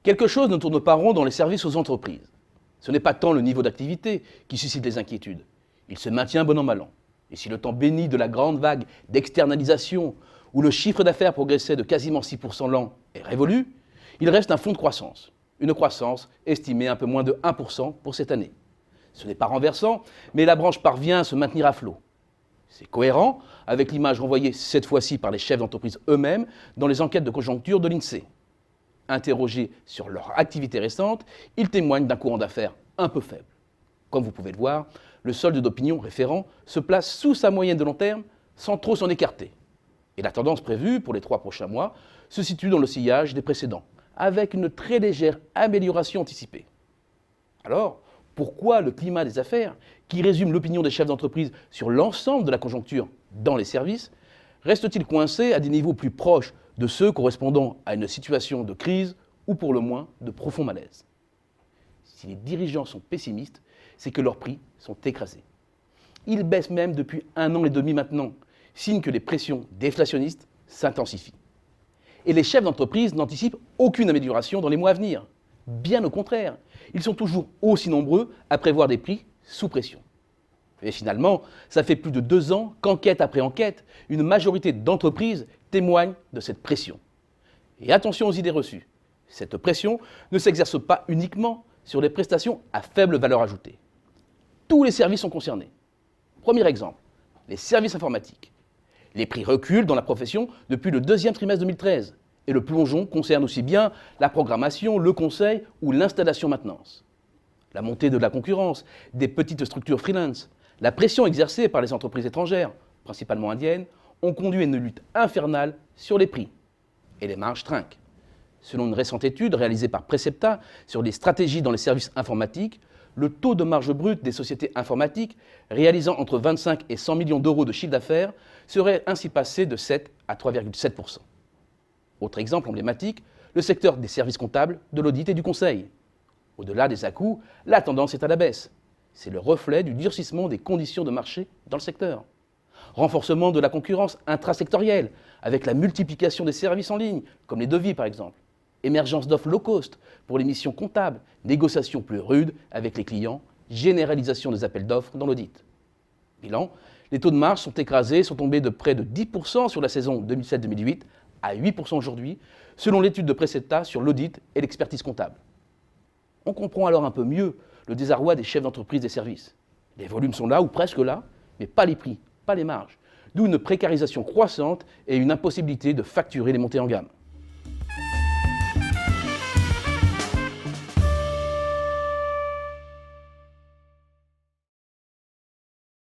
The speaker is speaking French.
Quelque chose ne tourne pas rond dans les services aux entreprises. Ce n'est pas tant le niveau d'activité qui suscite les inquiétudes. Il se maintient bon an mal an. Et si le temps béni de la grande vague d'externalisation, où le chiffre d'affaires progressait de quasiment 6% l'an, est révolu, il reste un fond de croissance. Une croissance estimée à un peu moins de 1% pour cette année. Ce n'est pas renversant, mais la branche parvient à se maintenir à flot. C'est cohérent avec l'image renvoyée cette fois-ci par les chefs d'entreprise eux-mêmes dans les enquêtes de conjoncture de l'INSEE. Interrogés sur leur activité récente, ils témoignent d'un courant d'affaires un peu faible. Comme vous pouvez le voir, le solde d'opinion référent se place sous sa moyenne de long terme sans trop s'en écarter. Et la tendance prévue pour les 3 prochains mois se situe dans le sillage des précédents, avec une très légère amélioration anticipée. Alors, pourquoi le climat des affaires, qui résume l'opinion des chefs d'entreprise sur l'ensemble de la conjoncture dans les services, reste-t-il coincé à des niveaux plus proches de ceux correspondant à une situation de crise ou pour le moins de profond malaise? Si les dirigeants sont pessimistes, c'est que leurs prix sont écrasés. Ils baissent même depuis 1 an et demi maintenant, signe que les pressions déflationnistes s'intensifient. Et les chefs d'entreprise n'anticipent aucune amélioration dans les mois à venir. Bien au contraire, ils sont toujours aussi nombreux à prévoir des prix sous pression. Et finalement, ça fait plus de 2 ans qu'enquête après enquête, une majorité d'entreprises témoignent de cette pression. Et attention aux idées reçues, cette pression ne s'exerce pas uniquement sur les prestations à faible valeur ajoutée. Tous les services sont concernés. Premier exemple, les services informatiques. Les prix reculent dans la profession depuis le 2e trimestre 2013 et le plongeon concerne aussi bien la programmation, le conseil ou l'installation-maintenance. La montée de la concurrence, des petites structures freelance, la pression exercée par les entreprises étrangères, principalement indiennes, ont conduit à une lutte infernale sur les prix. Et les marges trinquent. Selon une récente étude réalisée par Precepta sur les stratégies dans les services informatiques, le taux de marge brute des sociétés informatiques réalisant entre 25 et 100 millions d'euros de chiffre d'affaires serait ainsi passé de 7 à 3,7%. Autre exemple emblématique, le secteur des services comptables, de l'audit et du conseil. Au-delà des à-coups, la tendance est à la baisse. C'est le reflet du durcissement des conditions de marché dans le secteur. Renforcement de la concurrence intrasectorielle, avec la multiplication des services en ligne, comme les devis par exemple. Émergence d'offres low cost pour les missions comptables, négociations plus rudes avec les clients, généralisation des appels d'offres dans l'audit. Bilan, les taux de marge sont écrasés, sont tombés de près de 10% sur la saison 2007-2008 à 8% aujourd'hui, selon l'étude de Precepta sur l'audit et l'expertise comptable. On comprend alors un peu mieux le désarroi des chefs d'entreprise des services. Les volumes sont là ou presque là, mais pas les prix, pas les marges. D'où une précarisation croissante et une impossibilité de facturer les montées en gamme.